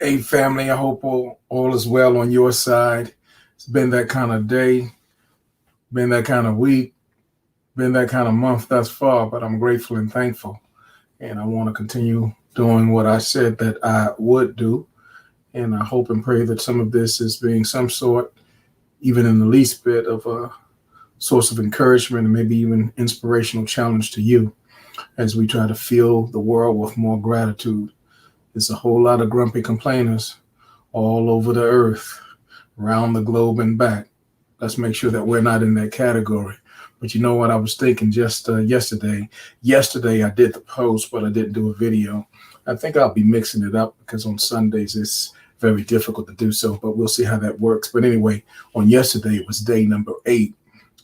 Hey, family, I hope all is well on your side. It's been that kind of day, been that kind of week, been that kind of month thus far, but I'm grateful and thankful. And I want to continue doing what I said that I would do. And I hope and pray that some of this is being some sort, even in the least bit, of a source of encouragement and maybe even inspirational challenge to you as we try to fill the world with more gratitude. There's a whole lot of grumpy complainers all over the earth, around the globe and back. Let's make sure that we're not in that category. But you know what I was thinking just yesterday? Yesterday I did the post, but I didn't do a video. I think I'll be mixing it up because on Sundays it's very difficult to do so, but we'll see how that works. But anyway, on yesterday it was day number 8.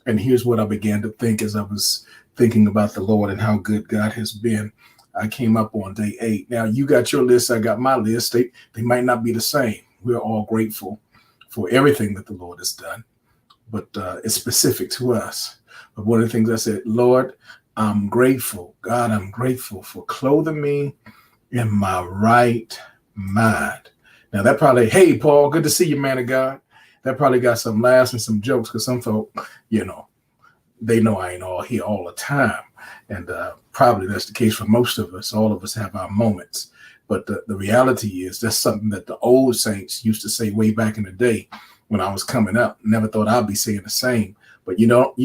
And here's what I began to think as I was thinking about the Lord and how good God has been. I came up on day 8. Now you got your list, I got my list. They might not be the same. We're all grateful for everything that the Lord has done, but it's specific to us. But one of the things I said, Lord, I'm grateful. God, I'm grateful for clothing me in my right mind. Now that probably, hey, Paul, good to see you, man of God. That probably got some laughs and some jokes because some folk, they know I ain't all here all the time. And probably that's the case for most of us. All of us have our moments. But the reality is that's something that the old saints used to say way back in the day when I was coming up. Never thought I'd be saying the same. But you don't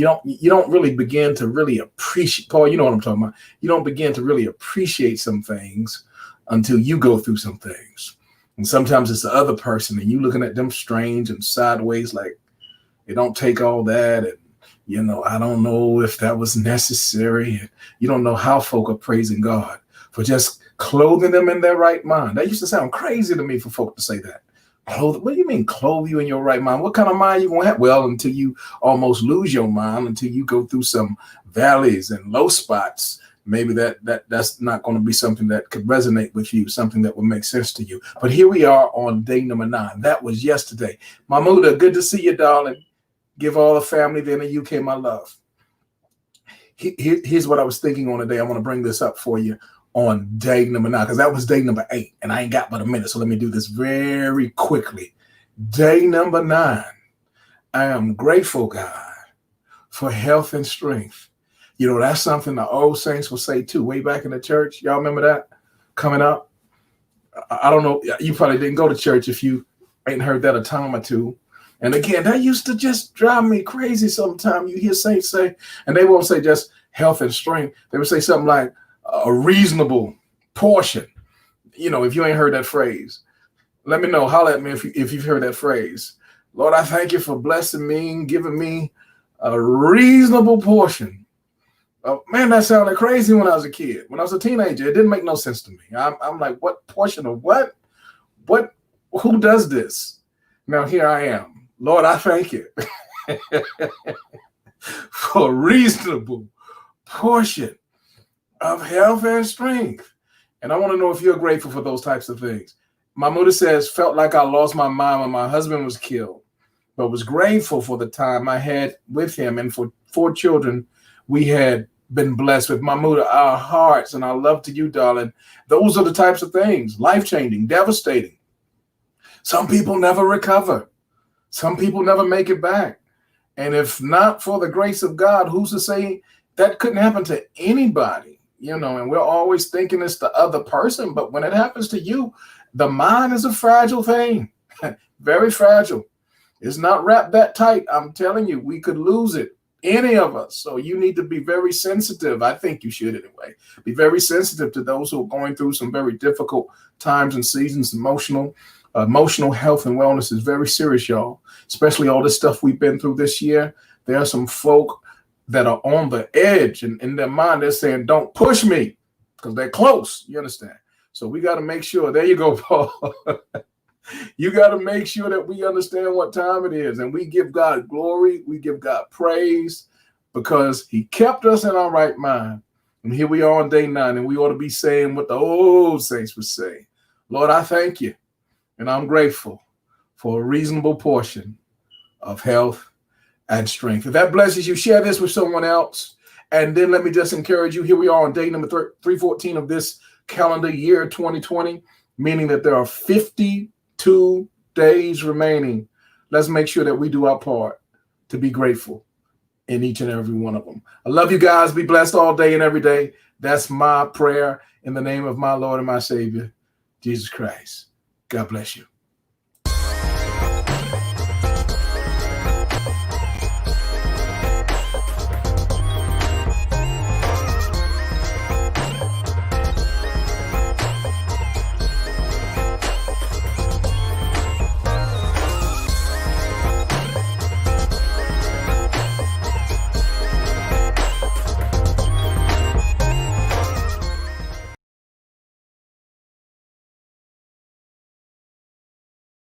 really begin to really appreciate, Paul, you know what I'm talking about. You don't begin to really appreciate some things until you go through some things. And sometimes it's the other person and you looking at them strange and sideways like they don't take all that. And I don't know if that was necessary. You don't know how folk are praising God for just clothing them in their right mind. That used to sound crazy to me for folk to say that. What do you mean clothe you in your right mind? What kind of mind you gonna have? Well, until you almost lose your mind, until you go through some valleys and low spots, maybe that's not going to be something that could resonate with you, something that will make sense to you. But here we are on day number 9. That was yesterday. Mahmuda, good to see you, darling. Give all the family there in the UK my love. Here's what I was thinking on today. I want to bring this up for you on day number 9, because that was day number 8, and I ain't got but a minute, so let me do this very quickly. Day number 9, I am grateful, God, for health and strength. That's something the old saints will say too, way back in the church. Y'all remember that coming up? I don't know. You probably didn't go to church if you ain't heard that a time or two. And again, that used to just drive me crazy sometimes. You hear saints say, and they won't say just health and strength. They would say something like a reasonable portion. If you ain't heard that phrase, let me know. Holler at me if you've heard that phrase. Lord, I thank you for blessing me and giving me a reasonable portion. Man, that sounded crazy when I was a kid. When I was a teenager, it didn't make no sense to me. I'm like, what portion of what? What? Who does this? Now here I am. Lord, I thank you for a reasonable portion of health and strength. And I want to know if you're grateful for those types of things. Mahmuda says, felt like I lost my mind when my husband was killed, but was grateful for the time I had with him and for 4 children we had been blessed with. Mahmuda, our hearts and our love to you, darling. Those are the types of things, life-changing, devastating. Some people never recover. Some people never make it back. And if not for the grace of God, who's to say that couldn't happen to anybody? And we're always thinking it's the other person. But when it happens to you, the mind is a fragile thing, very fragile. It's not wrapped that tight. I'm telling you, we could lose it, any of us. So you need to be very sensitive. I think you should anyway. Be very sensitive to those who are going through some very difficult times and seasons. Emotional health and wellness is very serious, y'all, especially all this stuff we've been through this year. There are some folk that are on the edge, and in their mind, they're saying, don't push me, because they're close. You understand? So we got to make sure. There you go, Paul. You got to make sure that we understand what time it is, and we give God glory. We give God praise because he kept us in our right mind. And here we are on day 9, and we ought to be saying what the old saints would say. Lord, I thank you, and I'm grateful for a reasonable portion of health and strength. If that blesses you, share this with someone else. And then let me just encourage you. Here we are on day number 314 of this calendar year 2020. meaning that there are 52 days remaining. Let's make sure that we do our part to be grateful in each and every one of them. I love you guys. Be blessed all day and every day. That's my prayer in the name of my Lord and my Savior, Jesus Christ. God bless you.